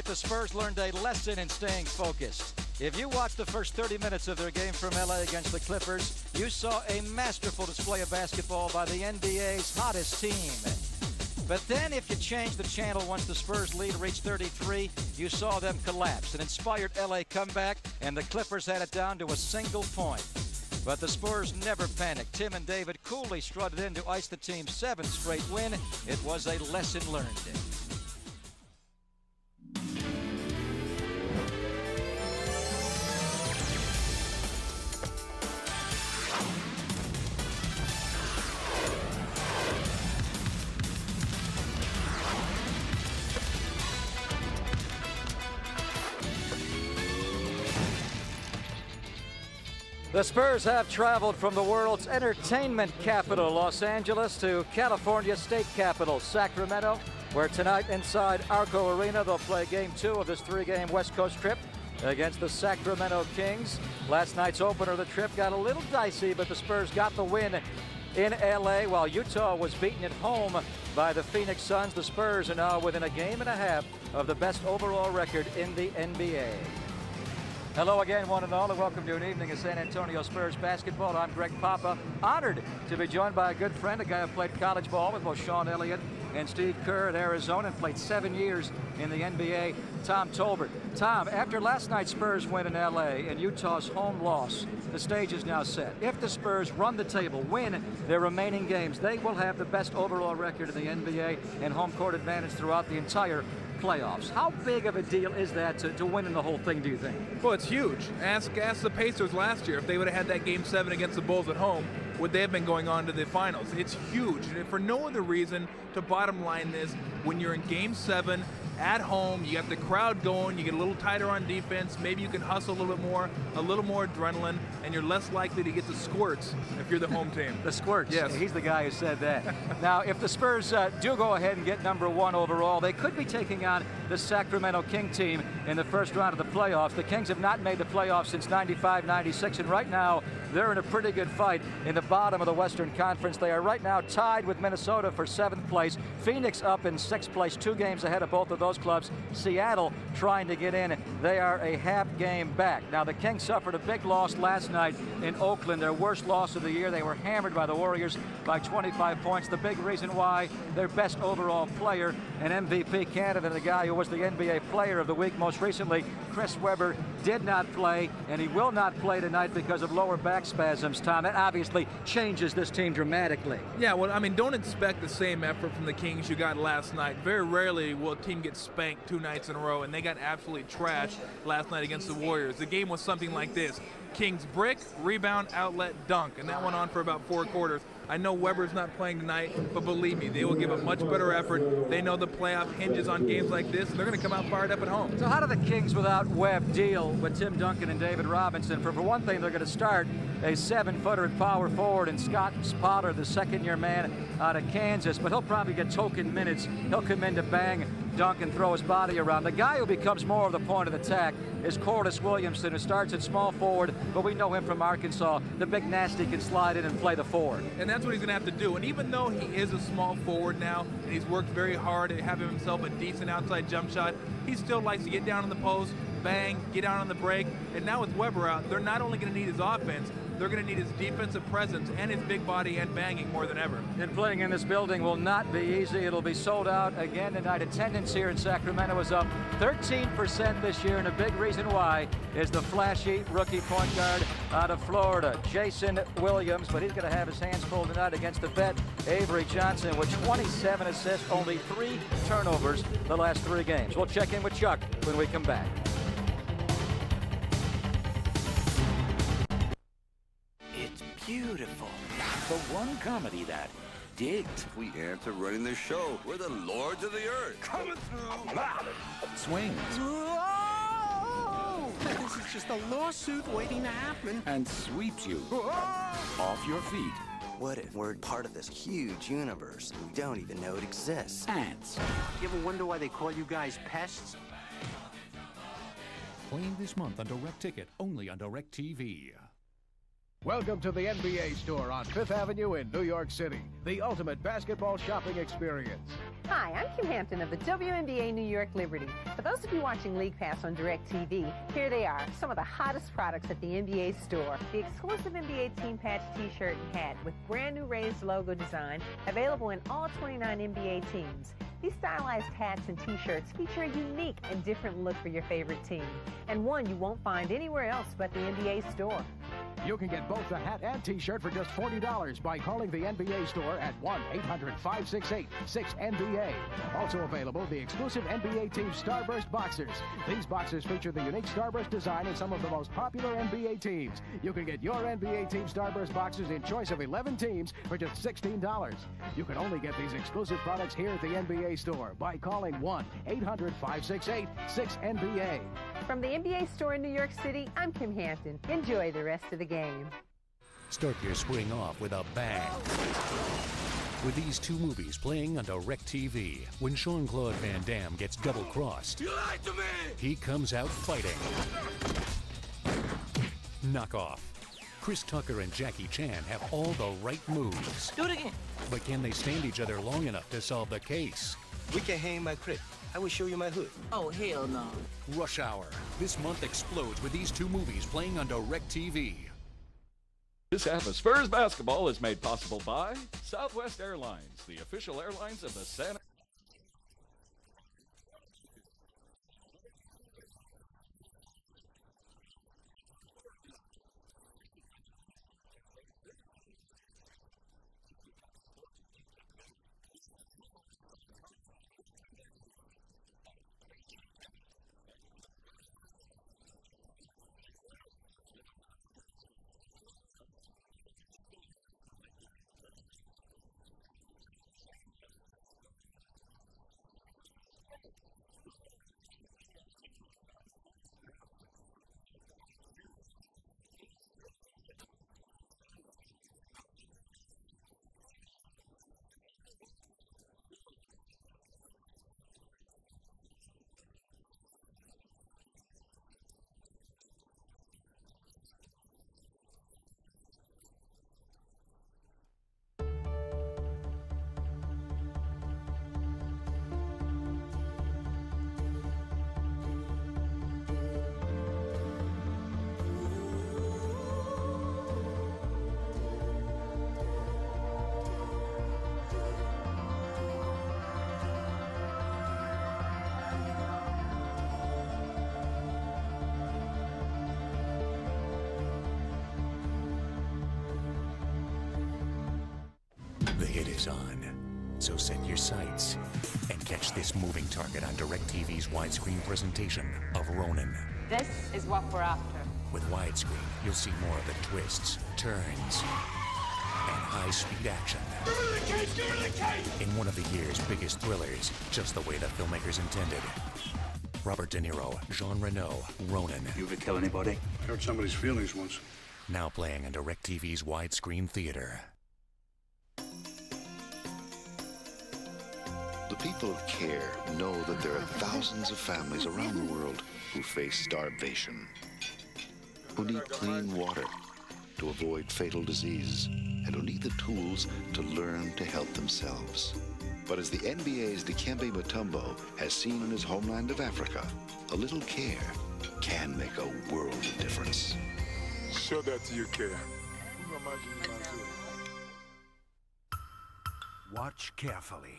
The Spurs learned a lesson in staying focused. If you watched the first 30 minutes of their game from LA against the Clippers, you saw a masterful display of basketball by the NBA's hottest team. But then if you changed the channel once the Spurs lead reached 33, you saw them collapse. An inspired LA comeback, and the Clippers had it down to a single point. But the Spurs never panicked. Tim and David coolly strutted in to ice the team's 7th straight win. It was a lesson learned. The Spurs have traveled from the world's entertainment capital, Los Angeles, to California's state capital, Sacramento, where tonight inside Arco Arena they'll play Game 2 of this 3-game West Coast trip against the Sacramento Kings. Last night's opener of the trip got a little dicey, but the Spurs got the win in LA while Utah was beaten at home by the Phoenix Suns. The Spurs are now within a game and a half of the best overall record in the NBA. Hello again, one and all, and welcome to an evening of San Antonio Spurs basketball. I'm Greg Papa, honored to be joined by a good friend, a guy who played college ball with both Sean Elliott and Steve Kerr at Arizona and played 7 years in the NBA, Tom Tolbert. Tom, after last night's Spurs win in LA and Utah's home loss, the stage is now set. If the Spurs run the table, win their remaining games, they will have the best overall record in the NBA and home court advantage throughout the entire playoffs. How big of a deal is that to winning the whole thing, do you think? Well, it's huge. Ask the Pacers last year if they would have had that Game 7 against the Bulls at home, would they have been going on to the finals? It's huge. And for no other reason, to bottom line this, when you're in Game 7 at home, you got the crowd going, you get a little tighter on defense, maybe you can hustle a little bit more, a little more adrenaline, and you're less likely to get the squirts if you're the home team. The squirts. Yes. He's the guy who said that. Now, if the Spurs do go ahead and get number 1 overall, they could be taking on the Sacramento King team in the first round of the playoffs. The Kings have not made the playoffs since 95-96, and right now they're in a pretty good fight in the bottom of the Western Conference. They are right now tied with Minnesota for 7th place. Phoenix up in 6th place, 2 games ahead of both of those clubs. Seattle trying to get in. They are a half game back. Now, the Kings suffered a big loss last night in Oakland, their worst loss of the year. They were hammered by the Warriors by 25 points. The big reason why their best overall player, an MVP candidate, a guy who was the NBA Player of the Week most recently, Chris Webber, did not play, and he will not play tonight because of lower back spasms, Tom. That obviously changes this team dramatically. Yeah, well, I mean, don't expect the same effort from the Kings you got last night. Very rarely will a team get spanked 2 nights in a row, and they got absolutely trashed last night against the Warriors. The game was something like this: Kings brick, rebound, outlet, dunk, and that went on for about 4 quarters. I know Weber's not playing tonight, but believe me, they will give a much better effort. They know the playoff hinges on games like this, and they're going to come out fired up at home. So how do the Kings without Webb deal with Tim Duncan and David Robinson? For one thing, they're going to start a 7-footer at power forward and Scott Potter, the second-year man out of Kansas, but he'll probably get token minutes. He'll come in to bang Duncan, throw his body around. The guy who becomes more of the point of attack is Cordis Williamson, who starts at small forward, but we know him from Arkansas. The big nasty can slide in and play the forward. And that's what he's going to have to do. And even though he is a small forward now, and he's worked very hard at having himself a decent outside jump shot, he still likes to get down on the post, bang, get out on the break. And now with Webber out, they're not only going to need his offense, they're going to need his defensive presence and his big body and banging more than ever. And playing in this building will not be easy. It'll be sold out again tonight. Attendance here in Sacramento is up 13% this year, and a big reason why is the flashy rookie point guard out of Florida, Jason Williams, but he's going to have his hands full tonight against the vet Avery Johnson with 27 assists, only 3 turnovers the last 3 games. We'll check in with Chuck when we come back. Beautiful. The one comedy that digs. We answer running the show. We're the lords of the earth. Coming through. Swings. Whoa! This is just a lawsuit waiting to happen. And sweeps you off your feet. What if we're part of this huge universe and we don't even know it exists? Ants. You ever wonder why they call you guys pests? Playing this month on Direct Ticket, only on Direct TV. Welcome to the NBA store on 5th Avenue in New York City, the ultimate basketball shopping experience. Hi, I'm Kim Hampton of the WNBA New York Liberty. For those of you watching League Pass on DirecTV, here they are, some of the hottest products at the NBA store. The exclusive NBA team patch t-shirt and hat with brand new raised logo design, available in all 29 NBA teams. These stylized hats and t-shirts feature a unique and different look for your favorite team, and one you won't find anywhere else but the NBA store. You can get both the hat and t-shirt for just $40 by calling the NBA store at 1-800-568-6NBA. Also available, the exclusive NBA Team Starburst Boxers. These boxers feature the unique Starburst design in some of the most popular NBA teams. You can get your NBA Team Starburst Boxers in choice of 11 teams for just $16. You can only get these exclusive products here at the NBA store by calling 1-800-568-6NBA. From the NBA store in New York City, I'm Kim Hampton. Enjoy the rest of the game. Start your spring off with a bang. With these two movies playing on DirecTV, when Jean-Claude Van Damme gets double-crossed, You lied to me! he comes out fighting. Knockoff. Chris Tucker and Jackie Chan have all the right moves. Do it again. But can they stand each other long enough to solve the case? We can hang my crib. I will show you my hood. Oh, hell no. Rush Hour. This month explodes with these two movies playing on DirecTV. This half of Spurs basketball is made possible by Southwest Airlines, the official airlines of the San The hit is on, so set your sights and catch this moving target on DirecTV's widescreen presentation of Ronin. This is what we're after. With widescreen, you'll see more of the twists, turns, and high-speed action. In one of the year's biggest thrillers, just the way the filmmakers intended. Robert De Niro, Jean Reno, Ronin. You ever kill anybody? Hurt somebody's feelings once. Now playing on DirecTV's widescreen theater. The people of Care know that there are thousands of families around the world who face starvation, who need clean water to avoid fatal disease, and who need the tools to learn to help themselves. But as the NBA's Dikembe Mutombo has seen in his homeland of Africa, a little care can make a world of difference. Show that to your Care. Watch carefully.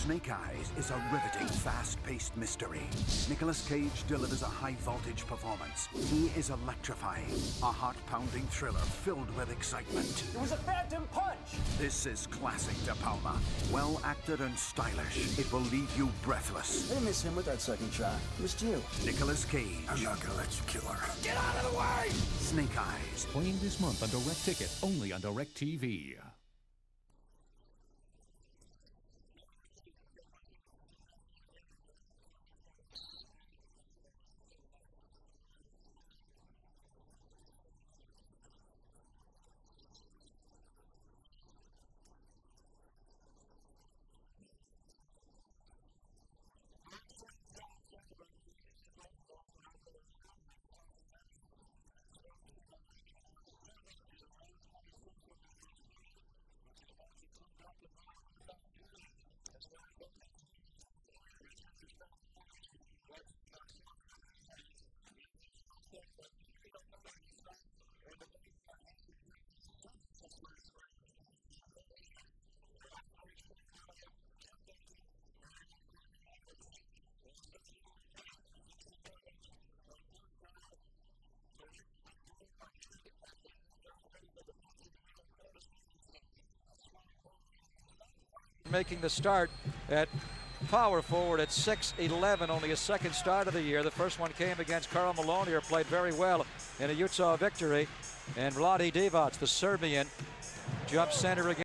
Snake Eyes is a riveting, fast-paced mystery. Nicolas Cage delivers a high-voltage performance. He is electrifying, a heart-pounding thriller filled with excitement. It was a phantom punch! This is classic De Palma. Well acted and stylish. It will leave you breathless. They miss him with that second shot. Missed you. Nicolas Cage. I'm not gonna let you kill her. Get out of the way! Snake Eyes. Playing this month on Direct Ticket, only on DirecTV. making the start at power forward at 6'11", only his second start of the year. The first one came against Karl Maloney, who played very well in a Utah victory. And Vlade Divac, the Serbian, jump center again.